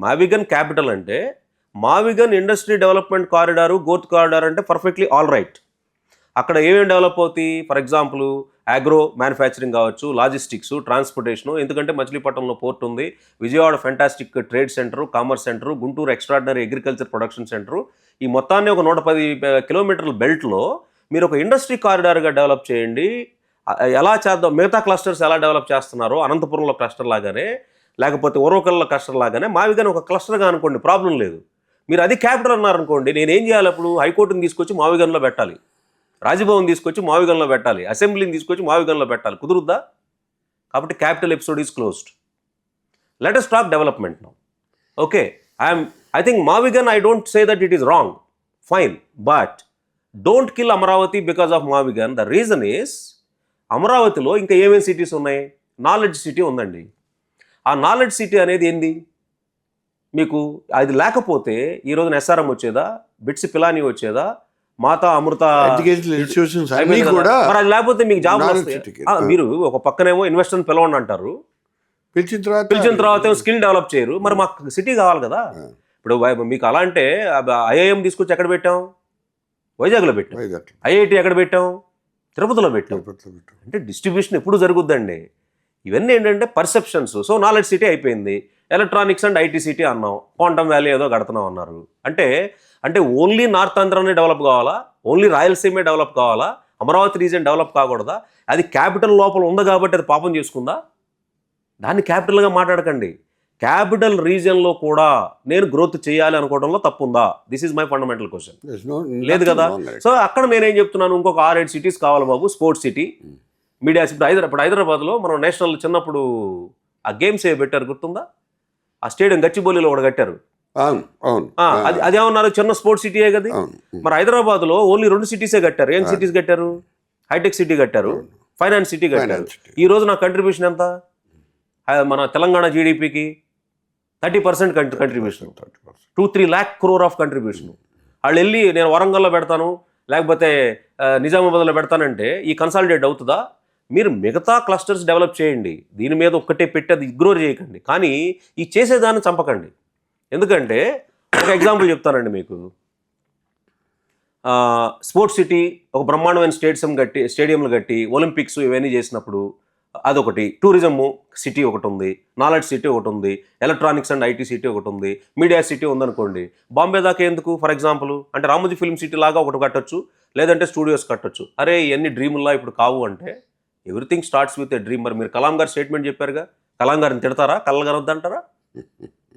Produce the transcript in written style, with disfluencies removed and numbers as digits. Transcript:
మావిగన్ capital అంటే మావిగన్ industry development corridor, గోత్ corridor అంటే perfectly all right. అక్కడ ఏమేమి డెవలప్ అవుతాయి? ఫర్ ఎగ్జాంపుల్ అగ్రో మ్యానుఫ్యాక్చరింగ్ కావచ్చు, లాజిస్టిక్స్, ట్రాన్స్పోర్టేషను. ఎందుకంటే మచిలీపట్నంలో పోర్ట్ ఉంది, Vijayawada fantastic trade centre, commerce centre, Guntur extraordinary agriculture production centre. ఈ మొత్తాన్ని ఒక 110 కిలోమీటర్ల బెల్ట్లో మీరు ఒక ఇండస్ట్రీ కారిడార్గా డెవలప్ చేయండి. ఎలా చేద్దాం, మిగతా క్లస్టర్స్ ఎలా డెవలప్ చేస్తున్నారో అనంతపురంలో క్లస్టర్ లాగానే, లేకపోతే ఓరోకల్లో క్లస్టర్ లాగానే మావిగన్ ఒక క్లస్టర్గా అనుకోండి, ప్రాబ్లం లేదు. మీరు అది క్యాపిటల్ అన్నారనుకోండి, నేనేం చేయాలి? అప్పుడు హైకోర్టుని తీసుకొచ్చి మావిగన్లో పెట్టాలి, రాజ్భవన్ తీసుకొచ్చి మావిగన్లో పెట్టాలి, అసెంబ్లీని తీసుకొచ్చి మావిగన్లో పెట్టాలి. కుదురుద్దా? కాబట్టి capital episode is closed. Let us talk development now. Okay, I think మావిగన్, I don't say that it is wrong, fine, but don't kill Amaravati because of మావిగన్. ద రీజన్ ఈస్, అమరావతిలో ఇంకా ఏమేమి సిటీస్ ఉన్నాయి? నాలెడ్జ్ సిటీ ఉందండి. ఆ knowledge city అనేది ఏంది? మీకు అది లేకపోతే ఈ రోజున ఎస్ఆర్ఎం వచ్చేదా, బిట్స్ పిలానీ వచ్చేదా, మాతా అమృత కూడా? మరి అది లేకపోతే మీకు జాబ్ వస్తాయి? మీరు ఒక పక్కనేమో ఇన్వెస్టర్ని పిలవండి అంటారు, పిలిచిన తర్వాత స్కిల్ డెవలప్ చేయరు. మరి మాకు సిటీ కావాలి కదా. ఇప్పుడు మీకు అలా అంటే ఐఐఎం తీసుకొచ్చి ఎక్కడ పెట్టాం? వైజాగ్లో పెట్టాం. ఐఐటి ఎక్కడ పెట్టాం? తిరుపతిలో పెట్టాం. అంటే డిస్ట్రిబ్యూషన్ ఎప్పుడు జరుగుద్దండి. ఇవన్నీ ఏంటంటే పర్సెప్షన్స్. సో నాలెడ్జ్ సిటీ అయిపోయింది, ఎలక్ట్రానిక్స్ అండ్ ఐటీ సిటీ అన్నాం, క్వాంటమ్ వ్యాలీ ఏదో కడుతున్నాం అన్నారు. అంటే ఓన్లీ నార్త్ ఆంధ్రానే డెవలప్ కావాలా? ఓన్లీ రాయలసీమే డెవలప్ కావాలా? అమరావతి రీజన్ డెవలప్ కాకూడదా? అది క్యాపిటల్ లోపల ఉంది కాబట్టి అది పాపం చేసుకుందా? దాన్ని క్యాపిటల్గా మాట్లాడకండి. క్యాపిటల్ రీజియన్లో కూడా నేను గ్రోత్ చేయాలి అనుకోవడంలో తప్పు ఉందా? This is my fundamental question. లేదు కదా. సో అక్కడ నేనేం చెప్తున్నాను, ఇంకొక 6-7 సిటీస్ కావాలి Babu. Sports city, media city. ఇప్పుడు హైదరాబాద్లో మనం నేషనల్ చిన్నప్పుడు ఆ గేమ్స్ ఏ పెట్టారు, గుర్తుందా? ఆ స్టేడియం గచ్చిబౌలిలో కూడా కట్టారు. అదేమన్నారు, చిన్న స్పోర్ట్స్ సిటీయే కదా. మరి హైదరాబాద్లో ఓన్లీ 2 సిటీసే కట్టారు. ఏం సిటీస్ కట్టారు? హైటెక్ సిటీ కట్టారు, ఫైనాన్స్ సిటీ కట్టారు. ఈ రోజు నా కంట్రిబ్యూషన్ ఎంత? మన తెలంగాణ జీడిపికి 30% contribution, 2-3 lakh crore of contribution. వాళ్ళు వెళ్ళి నేను వరంగల్లో పెడతాను, లేకపోతే నిజామాబాద్లో పెడతానంటే ఈ కన్సాలిడేట్ అవుతుందా? మీరు మిగతా క్లస్టర్స్ డెవలప్ చేయండి, దీని మీద ఒక్కటే పెట్టి అది ఇగ్నోర్ చేయకండి. కానీ ఈ చేసేదాన్ని చంపకండి. ఎందుకంటే ఒక ఎగ్జాంపుల్ చెప్తానండి మీకు. స్పోర్ట్స్ సిటీ ఒక బ్రహ్మాండమైన స్టేడియంలు కట్టి ఒలింపిక్స్ ఇవన్నీ చేసినప్పుడు అదొకటి. టూరిజము సిటీ ఒకటి ఉంది, నాలెడ్జ్ సిటీ ఒకటి ఉంది, ఎలక్ట్రానిక్స్ అండ్ ఐటీ సిటీ ఒకటి ఉంది, మీడియా సిటీ ఉందనుకోండి. బాంబే దాకా ఎందుకు? ఫర్ ఎగ్జాంపుల్ అంటే రామోజీ ఫిల్మ్ సిటీ లాగా ఒకటి కట్టొచ్చు, లేదంటే స్టూడియోస్ కట్టొచ్చు. అరే ఇవన్నీ డ్రీముల్లా ఇప్పుడు కావు అంటే everything starts with a dream. మరి మీరు కలాం గారు స్టేట్మెంట్ చెప్పారుగా, కలాం గారిని తిడతారా? కళ్ళ గారు వద్దంటారా?